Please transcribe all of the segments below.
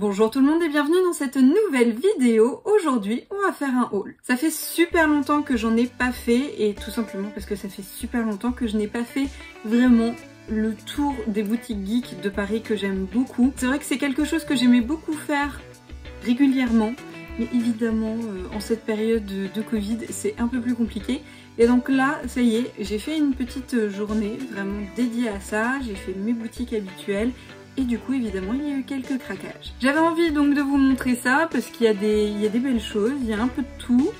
Bonjour tout le monde et bienvenue dans cette nouvelle vidéo. Aujourd'hui, on va faire un haul. Ça fait super longtemps que j'en ai pas fait et tout simplement parce que ça fait super longtemps que je n'ai pas fait vraiment le tour des boutiques geeks de Paris que j'aime beaucoup. C'est vrai que c'est quelque chose que j'aimais beaucoup faire régulièrement, mais évidemment en cette période de Covid, c'est un peu plus compliqué. Et donc là, ça y est, j'ai fait une petite journée vraiment dédiée à ça. J'ai fait mes boutiques habituelles. Et du coup, évidemment, il y a eu quelques craquages. J'avais envie donc de vous montrer ça parce qu'il y a des belles choses, il y a un peu de tout.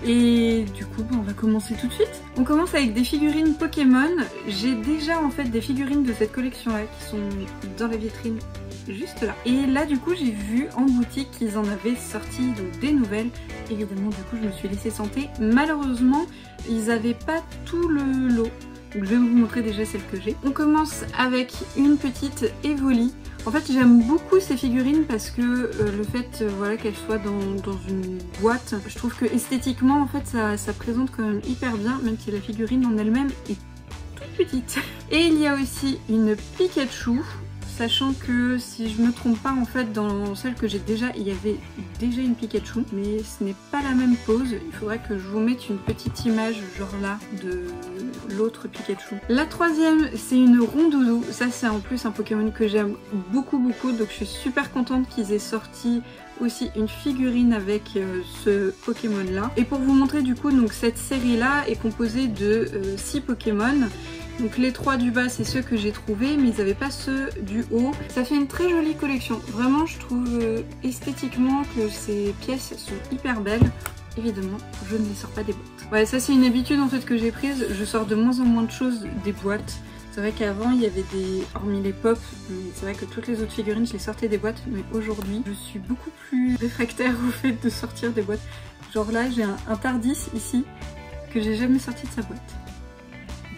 Et du coup, on va commencer tout de suite. On commence avec des figurines Pokémon. J'ai déjà en fait des figurines de cette collection-là qui sont dans la vitrine juste là. Et là, du coup, j'ai vu en boutique qu'ils en avaient sorti donc des nouvelles. Évidemment, du coup, je me suis laissée tenter. Malheureusement, ils n'avaient pas tout le lot. Donc je vais vous montrer déjà celle que j'ai. On commence avec une petite Evoli. En fait j'aime beaucoup ces figurines parce que le fait voilà, qu'elles soient dans une boîte, je trouve que esthétiquement en fait ça présente quand même hyper bien, même si la figurine en elle-même est toute petite. Et il y a aussi une Pikachu. Sachant que si je me trompe pas en fait dans celle que j'ai déjà, il y avait déjà une Pikachu, mais ce n'est pas la même pose. Il faudrait que je vous mette une petite image genre là de l'autre Pikachu. La troisième c'est une Rondoudou. Ça c'est en plus un Pokémon que j'aime beaucoup donc je suis super contente qu'ils aient sorti aussi une figurine avec ce Pokémon là. Et pour vous montrer du coup donc cette série là est composée de 6 Pokémon. Donc les 3 du bas c'est ceux que j'ai trouvés, mais ils n'avaient pas ceux du haut. Ça fait une très jolie collection. Vraiment je trouve esthétiquement que ces pièces sont hyper belles. Évidemment je ne les sors pas des boîtes. Ouais, ça c'est une habitude en fait que j'ai prise. Je sors de moins en moins de choses des boîtes. C'est vrai qu'avant il y avait des... hormis les pop, c'est vrai que toutes les autres figurines je les sortais des boîtes. Mais aujourd'hui je suis beaucoup plus réfractaire au fait de sortir des boîtes. Genre là j'ai un Tardis ici que j'ai jamais sorti de sa boîte.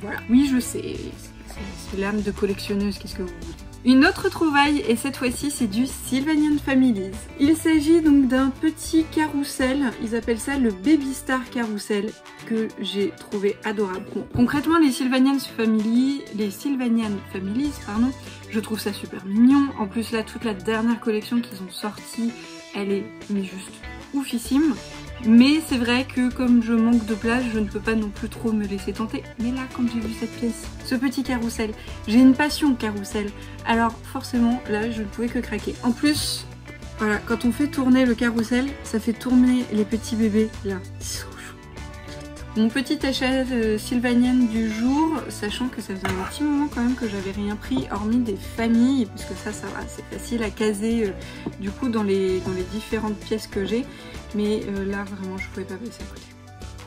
Voilà. Oui, je sais, c'est l'âme de collectionneuse, qu'est-ce que vous voulez. Une autre trouvaille, et cette fois-ci c'est du Sylvanian Families. Il s'agit donc d'un petit carrousel, ils appellent ça le Baby Star Carousel, que j'ai trouvé adorable. Bon, concrètement les Sylvanian Families, je trouve ça super mignon. En plus là, toute la dernière collection qu'ils ont sortie, elle est mais juste oufissime. Mais c'est vrai que comme je manque de place, je ne peux pas non plus trop me laisser tenter. Mais là, quand j'ai vu cette pièce, ce petit carrousel, j'ai une passion carrousel. Alors forcément, là, je ne pouvais que craquer. En plus, voilà, quand on fait tourner le carrousel, ça fait tourner les petits bébés, là. Mon petit achat sylvanienne du jour, sachant que ça faisait un petit moment quand même que j'avais rien pris, hormis des familles, parce que ça va, c'est facile à caser du coup dans les différentes pièces que j'ai. Mais là vraiment je pouvais pas passer à côté.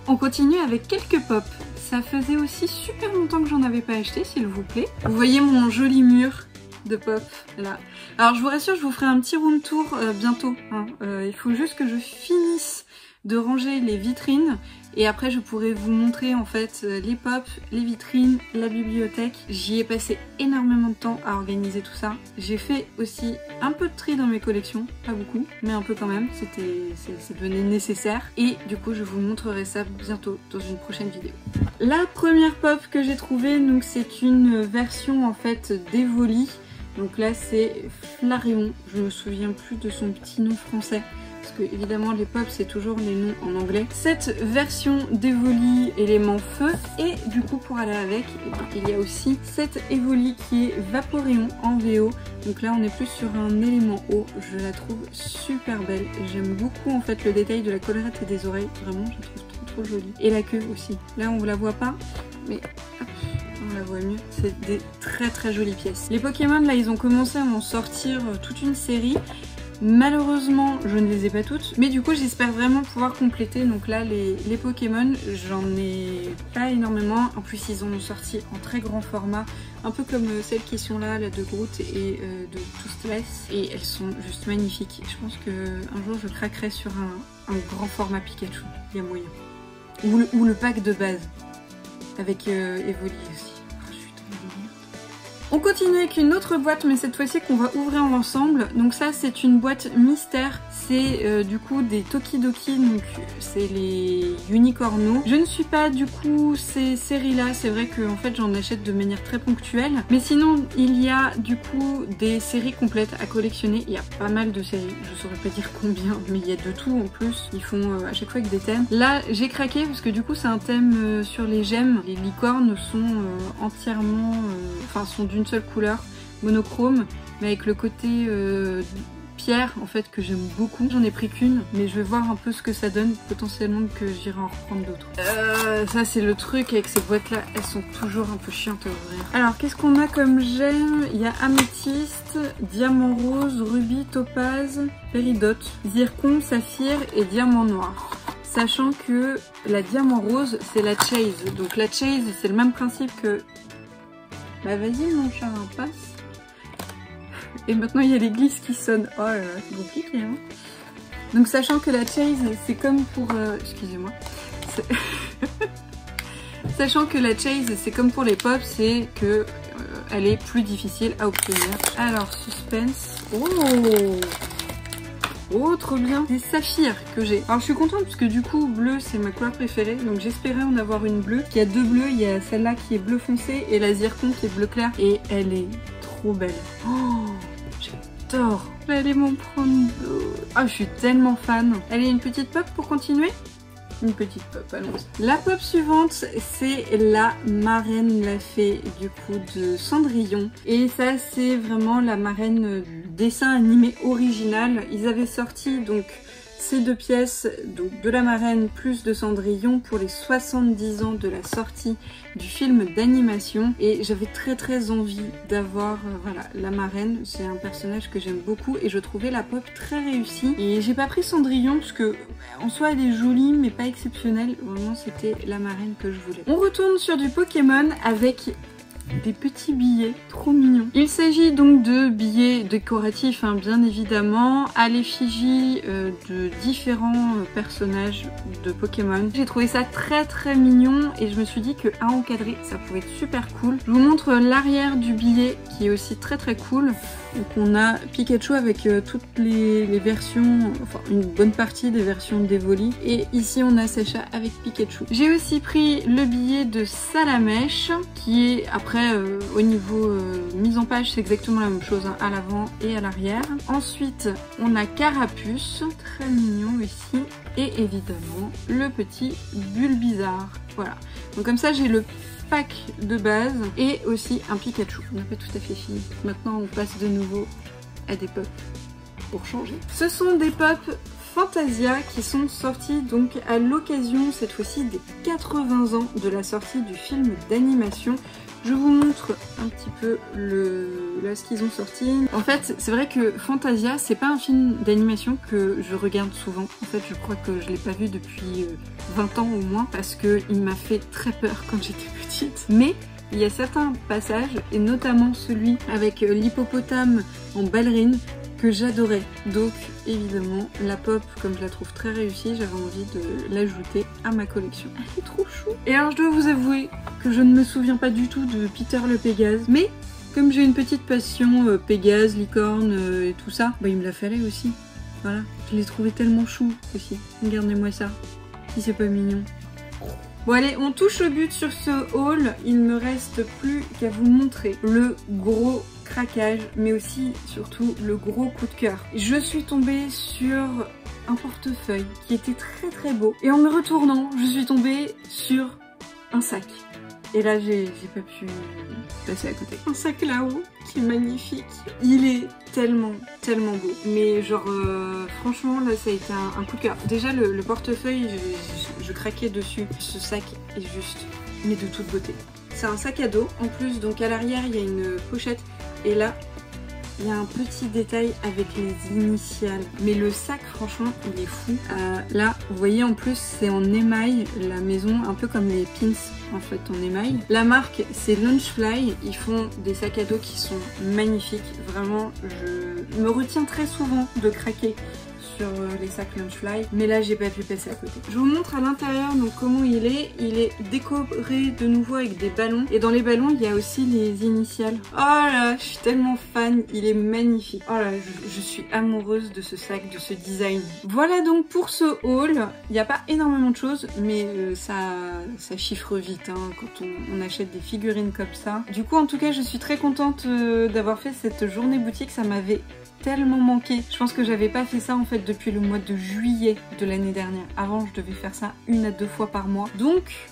On continue avec quelques pop. Ça faisait aussi super longtemps que j'en avais pas acheté, s'il vous plaît. Vous voyez mon joli mur de pop là. Alors je vous rassure, je vous ferai un petit room tour bientôt. Hein. Il faut juste que je finisse de ranger les vitrines et après je pourrai vous montrer en fait les pop, les vitrines, la bibliothèque. J'y ai passé énormément de temps à organiser tout ça. J'ai fait aussi un peu de tri dans mes collections, pas beaucoup, mais un peu quand même, c'est devenu nécessaire. Et du coup je vous montrerai ça bientôt dans une prochaine vidéo. La première pop que j'ai trouvée, donc c'est une version en fait d'Evoli. Donc là c'est Flareon, je me souviens plus de son petit nom français. Parce que évidemment les pop c'est toujours les noms en anglais. Cette version d'Evoli élément feu, et du coup pour aller avec, il y a aussi cette Evoli qui est Vaporeon en VO. Donc là on est plus sur un élément eau, je la trouve super belle. J'aime beaucoup en fait le détail de la collerette et des oreilles, vraiment je la trouve trop jolie. Et la queue aussi, là on la voit pas, mais hop, on la voit mieux. C'est des très jolies pièces. Les Pokémon là ils ont commencé à en sortir toute une série. Malheureusement je ne les ai pas toutes, mais du coup j'espère vraiment pouvoir compléter. Donc là les Pokémon j'en ai pas énormément, en plus ils en ont sorti en très grand format, un peu comme celles qui sont là de Groot et de Toothless, et elles sont juste magnifiques. Je pense qu'un jour je craquerai sur un grand format Pikachu, il y a moyen. Ou le pack de base avec Evoli aussi. On continue avec une autre boîte, mais cette fois-ci qu'on va ouvrir ensemble. Donc ça, c'est une boîte mystère. C'est du coup des Tokidoki, donc c'est les Unicorno. Je ne suis pas du coup ces séries-là. C'est vrai que en fait j'en achète de manière très ponctuelle. Mais sinon, il y a du coup des séries complètes à collectionner. Il y a pas mal de séries. Je saurais pas dire combien, mais il y a de tout en plus. Ils font à chaque fois avec des thèmes. Là, j'ai craqué parce que du coup c'est un thème sur les gemmes. Les licornes sont entièrement, enfin sont d'une seule couleur, monochrome, mais avec le côté pierre en fait que j'aime beaucoup. J'en ai pris qu'une, mais je vais voir un peu ce que ça donne, potentiellement que j'irai en reprendre d'autres. Ça c'est le truc avec ces boîtes là, elles sont toujours un peu chiantes à ouvrir. Alors qu'est-ce qu'on a comme gemme? Il y a améthyste, diamant rose, rubis, topaze, péridote, zircon, saphir et diamant noir. Sachant que la diamant rose c'est la chase, donc la chase c'est le même principe que... Bah vas-y mon chat, passe. Et maintenant il y a l'église qui sonne. Oh là là, c'est compliqué hein. Donc sachant que la chase c'est comme pour... excusez-moi. Sachant que la chase c'est comme pour les pops, c'est que elle est plus difficile à obtenir. Alors suspense. Oh trop bien. Des saphirs que j'ai. Alors je suis contente parce que du coup bleu c'est ma couleur préférée. Donc j'espérais en avoir une bleue. Il y a deux bleus, il y a celle-là qui est bleu foncé et la zircon qui est bleu clair. Et elle est trop belle. Oh j'adore. Je vais aller m'en prendre d'autres. Ah je suis tellement fan. Allez une petite pop pour continuer. Une petite pop, allons-y. La pop suivante, c'est la marraine la fée du coup de Cendrillon. Et ça, c'est vraiment la marraine du dessin animé original. Ils avaient sorti donc ces deux pièces, donc de la marraine plus de Cendrillon pour les 70 ans de la sortie du film d'animation. Et j'avais très envie d'avoir voilà, la marraine. C'est un personnage que j'aime beaucoup et je trouvais la pop très réussie. Et j'ai pas pris Cendrillon parce que en soi elle est jolie mais pas exceptionnelle. Vraiment c'était la marraine que je voulais. On retourne sur du Pokémon avec des petits billets trop mignons. Il s'agit donc de billets décoratifs hein, bien évidemment à l'effigie de différents personnages de Pokémon. J'ai trouvé ça très mignon et je me suis dit que à encadrer ça pouvait être super cool. Je vous montre l'arrière du billet qui est aussi très cool. Donc on a Pikachu avec toutes les versions, enfin une bonne partie des versions d'Evoli. Et ici on a Sacha avec Pikachu. J'ai aussi pris le billet de Salamèche qui est après au niveau mise en page c'est exactement la même chose hein, à l'avant et à l'arrière. Ensuite on a Carapuce, très mignon ici. Et évidemment le petit Bulbizarre. Voilà. Donc comme ça j'ai le pack de base et aussi un Pikachu. On n'a pas tout à fait fini. Maintenant on passe de nouveau à des pops pour changer. Ce sont des pops Fantasia qui sont sortis donc à l'occasion cette fois-ci des 80 ans de la sortie du film d'animation. Je vous montre un petit peu là ce qu'ils ont sorti. En fait, c'est vrai que Fantasia, c'est pas un film d'animation que je regarde souvent. En fait, je crois que je l'ai pas vu depuis 20 ans au moins parce qu'il m'a fait très peur quand j'étais petite. Mais il y a certains passages, et notamment celui avec l'hippopotame en ballerine, que j'adorais. Donc évidemment la pop, comme je la trouve très réussie, j'avais envie de l'ajouter à ma collection. Elle est trop chou. Et alors je dois vous avouer que je ne me souviens pas du tout de Peter le Pégase, mais comme j'ai une petite passion Pégase, licorne et tout ça, bah il me la fallait aussi. Voilà, je l'ai trouvé tellement chou aussi. Regardez-moi ça, si c'est pas mignon. Bon allez, on touche au but sur ce haul. Il me reste plus qu'à vous montrer le gros craquage, mais aussi surtout le gros coup de cœur. Je suis tombée sur un portefeuille qui était très beau et en me retournant, je suis tombée sur un sac. Et là, j'ai pas pu passer à côté. Un sac là-haut qui est magnifique. Il est tellement beau. Mais genre, franchement, là, ça a été un coup de cœur. Déjà, le portefeuille, je craquais dessus. Ce sac est juste, mais de toute beauté. C'est un sac à dos. En plus, donc à l'arrière, il y a une pochette. Et là, il y a un petit détail avec les initiales. Mais le sac, franchement, il est fou. Là, vous voyez, en plus, c'est en émail. La maison, un peu comme les pins, en fait, en émail. La marque, c'est Launchfly. Ils font des sacs à dos qui sont magnifiques. Vraiment, je me retiens très souvent de craquer sur les sacs Lunchfly, mais là j'ai pas pu passer à côté. Je vous montre à l'intérieur donc comment il est. Il est décoré de nouveau avec des ballons, et dans les ballons il y a aussi les initiales. Oh là, je suis tellement fan, il est magnifique. Oh là, je suis amoureuse de ce sac, de ce design. Voilà donc pour ce haul. Il n'y a pas énormément de choses, mais ça chiffre vite hein, quand on achète des figurines comme ça. Du coup en tout cas je suis très contente d'avoir fait cette journée boutique, ça m'avait tellement manqué. Je pense que j'avais pas fait ça en fait depuis le mois de juillet de l'année dernière. Avant je devais faire ça 1 à 2 fois par mois. Donc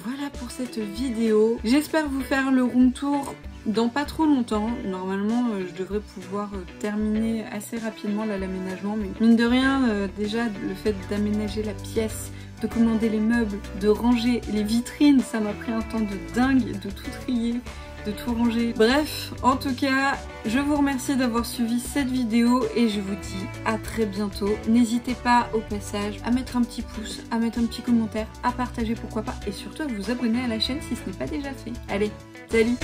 voilà pour cette vidéo. J'espère vous faire le room tour dans pas trop longtemps. Normalement je devrais pouvoir terminer assez rapidement l'aménagement, mais mine de rien déjà le fait d'aménager la pièce, de commander les meubles, de ranger les vitrines, ça m'a pris un temps de dingue, de tout trier, de tout ranger. Bref, en tout cas, je vous remercie d'avoir suivi cette vidéo et je vous dis à très bientôt. N'hésitez pas au passage à mettre un petit pouce, à mettre un petit commentaire, à partager pourquoi pas, et surtout à vous abonner à la chaîne si ce n'est pas déjà fait. Allez, salut!